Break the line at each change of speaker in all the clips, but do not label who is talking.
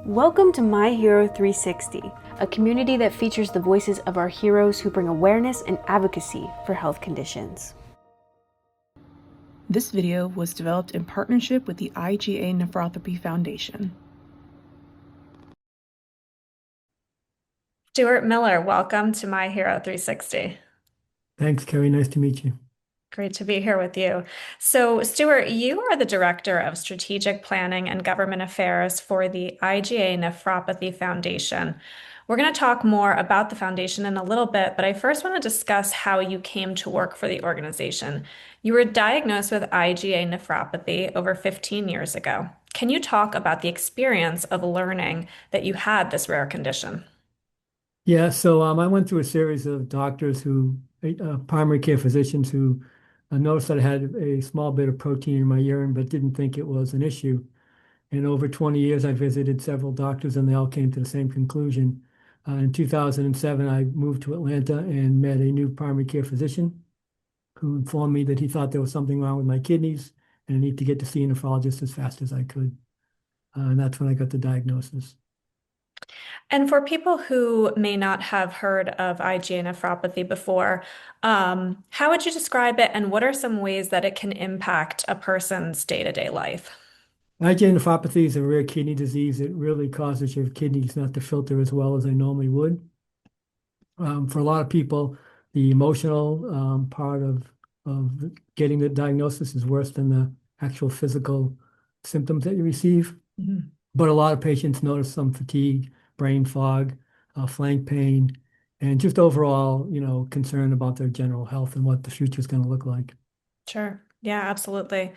Welcome to My Hero 360, a community that features the voices of our heroes who bring awareness and advocacy for health conditions.
This video was developed in partnership with the IgA Nephropathy Foundation.
Stuart Miller, welcome to My Hero 360.
Thanks, Kerri. Nice to meet you.
Great to be here with you. So, Stuart, you are the Director of Strategic Planning and Government Affairs for the IgA Nephropathy Foundation. We're going to talk more about the foundation in a little bit, but I first want to discuss how you came to work for the organization. You were diagnosed with IgA nephropathy over 15 years ago. Can you talk about the experience of learning that you had this rare condition?
Yeah, so I went through a series of doctors primary care physicians who noticed that I had a small bit of protein in my urine, but didn't think it was an issue. And over 20 years, I visited several doctors, and they all came to the same conclusion. In 2007, I moved to Atlanta and met a new primary care physician who informed me that he thought there was something wrong with my kidneys and I need to get to see a nephrologist as fast as I could. And that's when I got the diagnosis.
And for people who may not have heard of IgA nephropathy before, how would you describe it, and what are some ways that it can impact a person's day-to-day life?
IgA nephropathy is a rare kidney disease. It really causes your kidneys not to filter as well as they normally would. For a lot of people, the emotional part of getting the diagnosis is worse than the actual physical symptoms that you receive.
Mhm.
But a lot of patients notice some fatigue, brain fog, flank pain, and just overall, concern about their general health and what the future is going to look like.
Sure. Yeah, absolutely.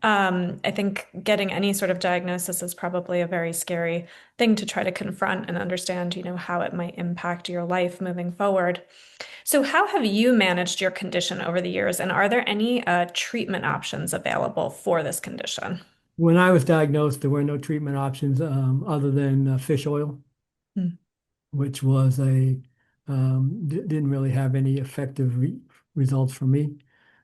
I think getting any sort of diagnosis is probably a very scary thing to try to confront and understand, how it might impact your life moving forward. So, how have you managed your condition over the years, and are there any treatment options available for this condition?
When I was diagnosed, there were no treatment options other than fish oil,
Hmm.
which was didn't really have any effective results for me.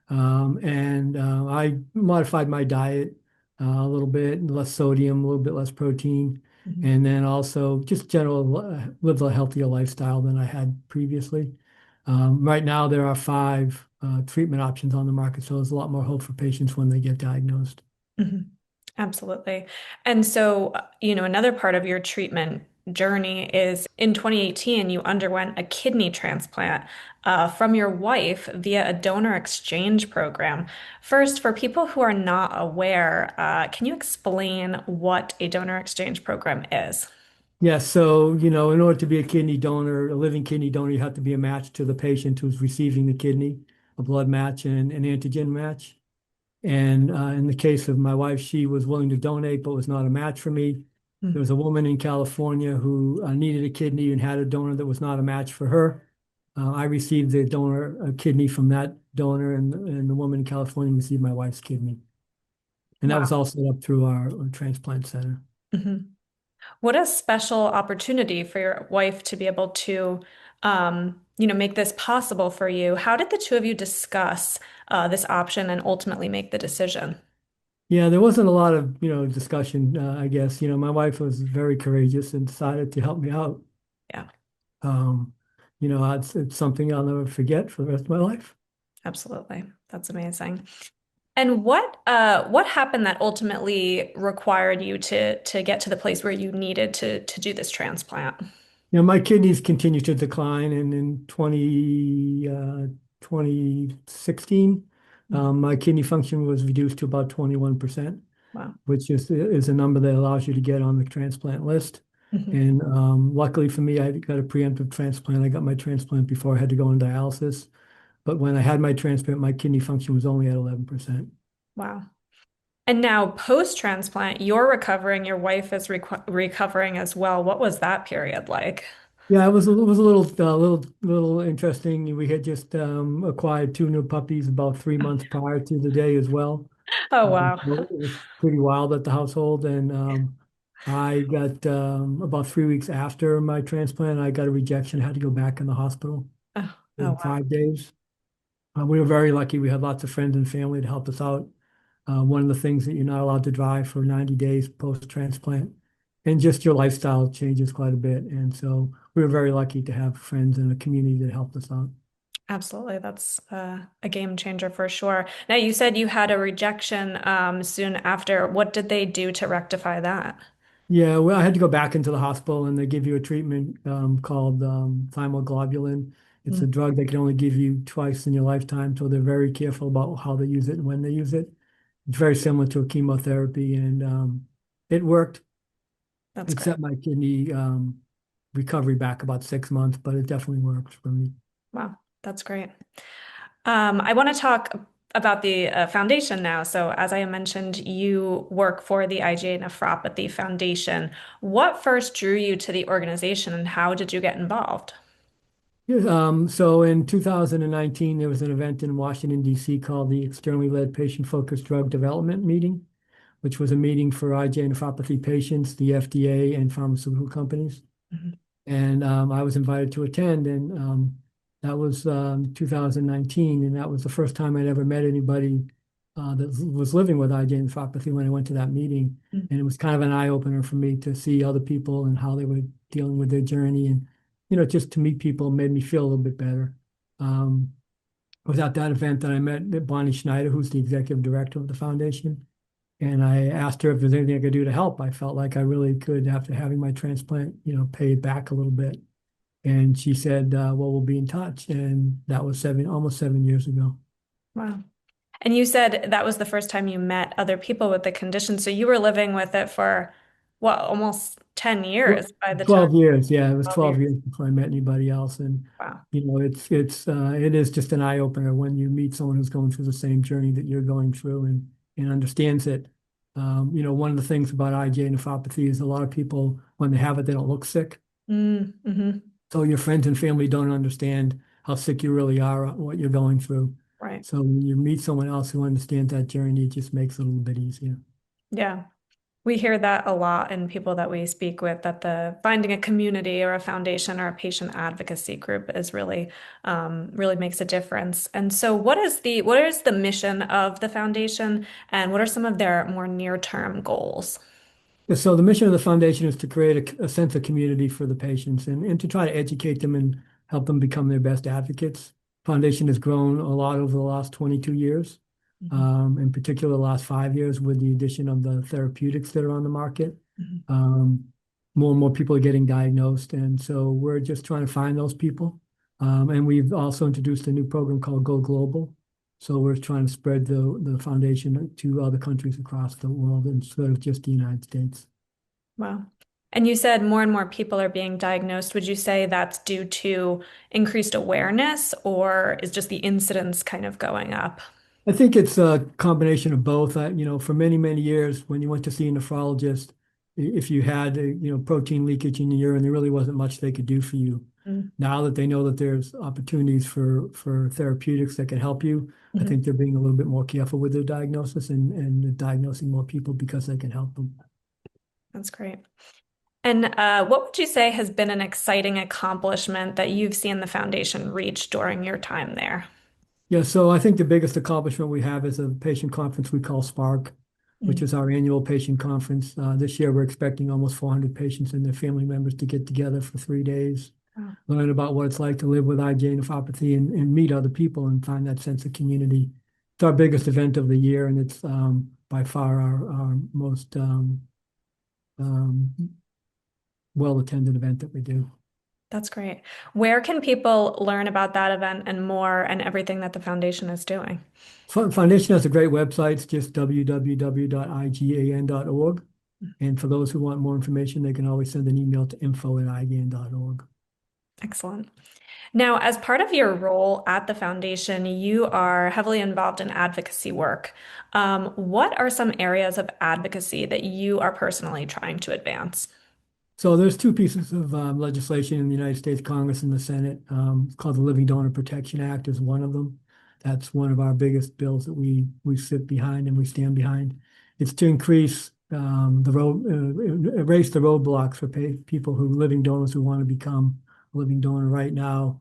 And I modified my diet a little bit, less sodium, a little bit less protein,
Mhm.
and then also just general live a healthier lifestyle than I had previously. Right now, there are five treatment options on the market, so there's a lot more hope for patients when they get diagnosed.
Mhm. Absolutely. And so, another part of your treatment journey is in 2018, you underwent a kidney transplant from your wife via a donor exchange program. First, for people who are not aware, can you explain what a donor exchange program is?
Yes, so in order to be a kidney donor, a living kidney donor, you have to be a match to the patient who's receiving the kidney, a blood match and an antigen match. And in the case of my wife, she was willing to donate, but was not a match for me. There was a woman in California who needed a kidney and had a donor that was not a match for her. I received the donor a kidney from that donor, and the woman in California received my wife's kidney. And that was
Wow.
all set up through our transplant center.
Mhm. What a special opportunity for your wife to be able to, make this possible for you. How did the two of you discuss this option and ultimately make the decision?
Yeah, there wasn't a lot of, discussion, I guess. My wife was very courageous and decided to help me out.
Yeah,
Um, it's something I'll never forget for the rest of my life.
absolutely. That's amazing. And what happened that ultimately required you to get to the place where you needed to do this transplant?
My kidneys continue to decline, and in 2016,
Mm.
my kidney function was reduced to about 21%,
Wow.
which is a number that allows you to get on the transplant list.
Mhm.
And luckily for me, I got a preemptive transplant. I got my transplant before I had to go on dialysis. But when I had my transplant, my kidney function was only at 11%.
Wow. And now post-transplant, you're recovering, your wife is recovering as well. What was that period like?
Yeah, it was a little interesting. We had just acquired two new puppies about 3 months prior to the day as well.
Oh, wow.
So it was pretty wild at the household, and I got about 3 weeks after my transplant, I got a rejection. I had to go back in the hospital
Oh, oh,
in
wow.
5 days. We were very lucky. We had lots of friends and family to help us out. One of the things that you're not allowed to drive for 90 days post-transplant. and just your lifestyle changes quite a bit. And so we were very lucky to have friends and a community that helped us out.
Absolutely. That's a game changer for sure. Now, you said you had a rejection soon after. What did they do to rectify that?
Yeah, well, I had to go back into the hospital and they give you a treatment called thymoglobulin. It's a
Mm,
drug they can only give you twice in your lifetime, so they're very careful about how they use it and when they use it. It's very similar to a chemotherapy, and it worked.
that's
It
great.
set my kidney recovery back about 6 months, but it definitely worked for me.
Wow, that's great. I want to talk about the foundation now. So, as I mentioned, you work for the IgA Nephropathy Foundation. What first drew you to the organization and how did you get involved?
Yes, so in 2019, there was an event in Washington, D.C. called the Externally Led Patient-Focused Drug Development Meeting, which was a meeting for IgA nephropathy patients, the FDA, and pharmaceutical companies.
Mhm.
And I was invited to attend, and that was 2019, and that was the first time I'd ever met anybody that was living with IgA nephropathy when I went to that meeting.
Mm.
And it was kind of an eye-opener for me to see other people and how they were dealing with their journey. And, just to meet people made me feel a little bit better. Um, it was at that event that I met Bonnie Schneider, who's the executive director of the foundation. And I asked her if there's anything I could do to help. I felt like I really could, after having my transplant, pay it back a little bit. And she said, well, we'll be in touch. And that was almost 7 years ago.
Wow. And you said that was the first time you met other people with the condition. So you were living with it for what, almost 10
Well,
years by the time
12 years. Yeah, it was
12
12
years.
years before I met anybody else. And,
Wow.
it is just an eye opener when you meet someone who's going through the same journey that you're going through and understands it. One of the things about IgA nephropathy is a lot of people, when they have it, they don't look sick.
Mm-hmm.
So your friends and family don't understand how sick you really are, what you're going through.
Right.
So when you meet someone else who understands that journey, it just makes it a little bit easier.
Yeah. We hear that a lot in people that we speak with, that the finding a community or a foundation or a patient advocacy group is really makes a difference. And so what is the mission of the foundation and what are some of their more near-term goals?
Yeah, so the mission of the foundation is to create a sense of community for the patients and to try to educate them and help them become their best advocates. Foundation has grown a lot over the last 22 years,
Mhm.
in particular the last 5 years with the addition of the therapeutics that are on the market.
Mhm.
Um, More and more people are getting diagnosed, and so we're just trying to find those people. And we've also introduced a new program called Go Global. So we're trying to spread the foundation to other countries across the world instead of just the United States.
Wow. And you said more and more people are being diagnosed. Would you say that's due to increased awareness or is just the incidence kind of going up?
I think it's a combination of both. For many, many years, when you went to see a nephrologist, if you had, protein leakage in your urine, there really wasn't much they could do for you.
Mm.
Now that they know that there's opportunities for therapeutics that can help you, I
Mhm.
think they're being a little bit more careful with their diagnosis and diagnosing more people because they can help them.
That's great. And what would you say has been an exciting accomplishment that you've seen the foundation reach during your time there?
Yeah, so I think the biggest accomplishment we have is a patient conference we call Spark, which
Mm.
is our annual patient conference. This year, we're expecting almost 400 patients and their family members to get together for 3 days,
Wow.
learn about what it's like to live with IgA nephropathy and meet other people and find that sense of community. It's our biggest event of the year, and it's by far our most um, well-attended event that we do.
That's great. Where can people learn about that event and more and everything that the foundation is doing?
Foundation has a great website. It's just www.igan.org. And for those who want more information, they can always send an email to info@igan.org.
Excellent. Now, as part of your role at the foundation, you are heavily involved in advocacy work. What are some areas of advocacy that you are personally trying to advance?
So there's two pieces of legislation in the United States Congress and the Senate. It's called the Living Donor Protection Act is one of them. That's one of our biggest bills that we sit behind and we stand behind. It's to increase erase the roadblocks for people living donors who want to become a living donor right now.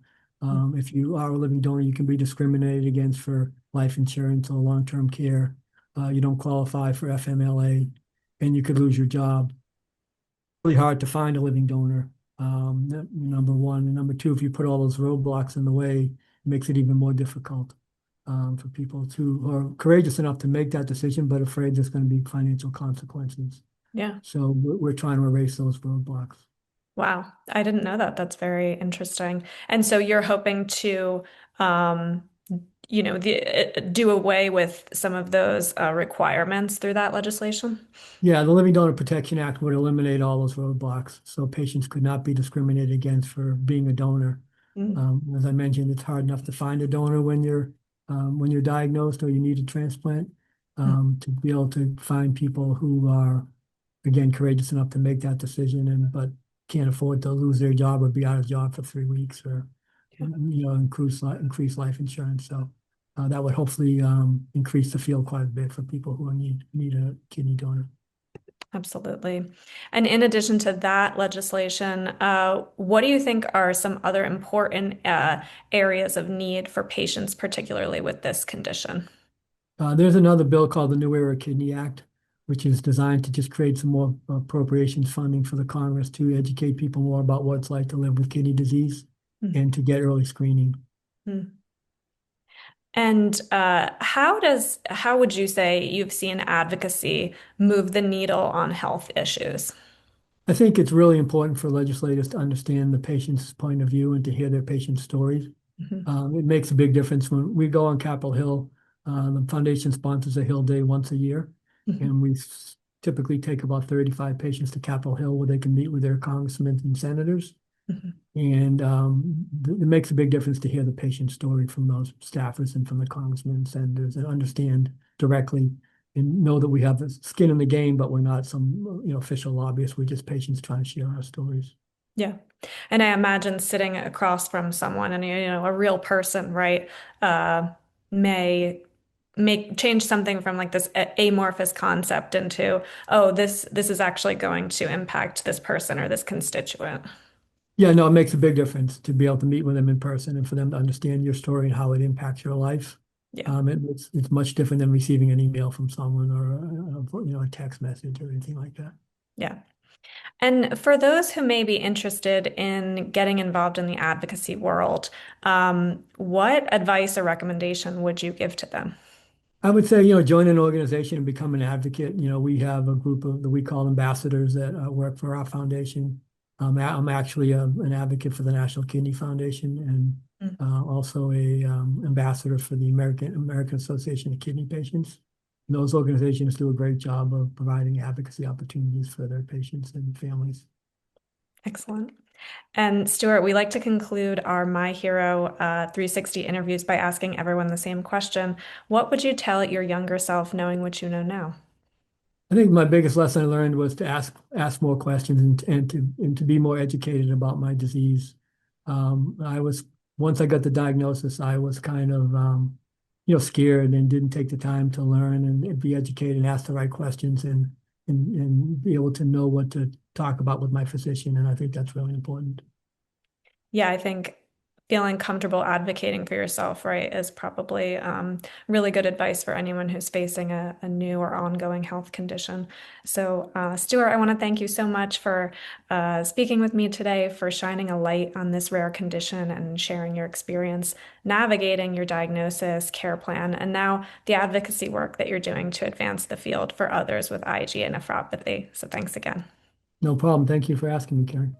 If you are a living donor, you can be discriminated against for life insurance or long-term care. You don't qualify for FMLA, and you could lose your job. really hard to find a living donor. Number one. And number two, if you put all those roadblocks in the way, it makes it even more difficult for people who are courageous enough to make that decision, but afraid there's going to be financial consequences.
Yeah.
So we're trying to erase those roadblocks.
Wow. I didn't know that. That's very interesting. And so you're hoping to, um, do away with some of those requirements through that legislation?
Yeah, the Living Donor Protection Act would eliminate all those roadblocks, so patients could not be discriminated against for being a donor.
Mm,
As I mentioned, it's hard enough to find a donor when you're diagnosed or you need a transplant.
mm,
To be able to find people who are, again, courageous enough to make that decision and but can't afford to lose their job or be out of job for 3 weeks or
yeah,
increase life insurance. So that would hopefully increase the field quite a bit for people who need a kidney donor.
absolutely. And in addition to that legislation, what do you think are some other important areas of need for patients, particularly with this condition?
There's another bill called the New Era Kidney Act, which is designed to just create some more appropriations funding for the Congress to educate people more about what it's like to live with kidney disease
Mm,
and to get early screening.
mm. And how would you say you've seen advocacy move the needle on health issues?
I think it's really important for legislators to understand the patient's point of view and to hear their patient's stories.
Mhm,
It makes a big difference when we go on Capitol Hill. The foundation sponsors a Hill Day once a year,
mhm,
and typically take about 35 patients to Capitol Hill where they can meet with their congressmen and senators.
mhm.
And it makes a big difference to hear the patient story from those staffers and from the congressmen and senators and understand directly and know that we have the skin in the game, but we're not some official lobbyists. We're just patients trying to share our stories.
Yeah. And I imagine sitting across from someone and, a real person, right, uh, may make change something from like this amorphous concept into, oh, this is actually going to impact this person or this constituent.
Yeah, no, it makes a big difference to be able to meet with them in person and for them to understand your story and how it impacts your life.
Yeah.
It's much different than receiving an email from someone or a text message or anything like that.
Yeah. And for those who may be interested in getting involved in the advocacy world, what advice or recommendation would you give to them?
I would say, join an organization and become an advocate. We have a group that we call ambassadors that work for our foundation. I'm actually an advocate for the National Kidney Foundation and
Mm,
also a ambassador for the American Association of Kidney Patients. And those organizations do a great job of providing advocacy opportunities for their patients and families.
excellent. And Stuart, we like to conclude our My Hero 360 interviews by asking everyone the same question. What would you tell your younger self knowing what you know now?
I think my biggest lesson I learned was to ask more questions and to be more educated about my disease. I was Once I got the diagnosis, I was kind of scared and didn't take the time to learn and be educated and ask the right questions and be able to know what to talk about with my physician. And I think that's really important.
Yeah, I think feeling comfortable advocating for yourself, right, is probably really good advice for anyone who's facing a new or ongoing health condition. So, Stuart, I want to thank you so much for speaking with me today, for shining a light on this rare condition and sharing your experience navigating your diagnosis, care plan, and now the advocacy work that you're doing to advance the field for others with IgA nephropathy. So, thanks again.
No problem. Thank you for asking me, Karen.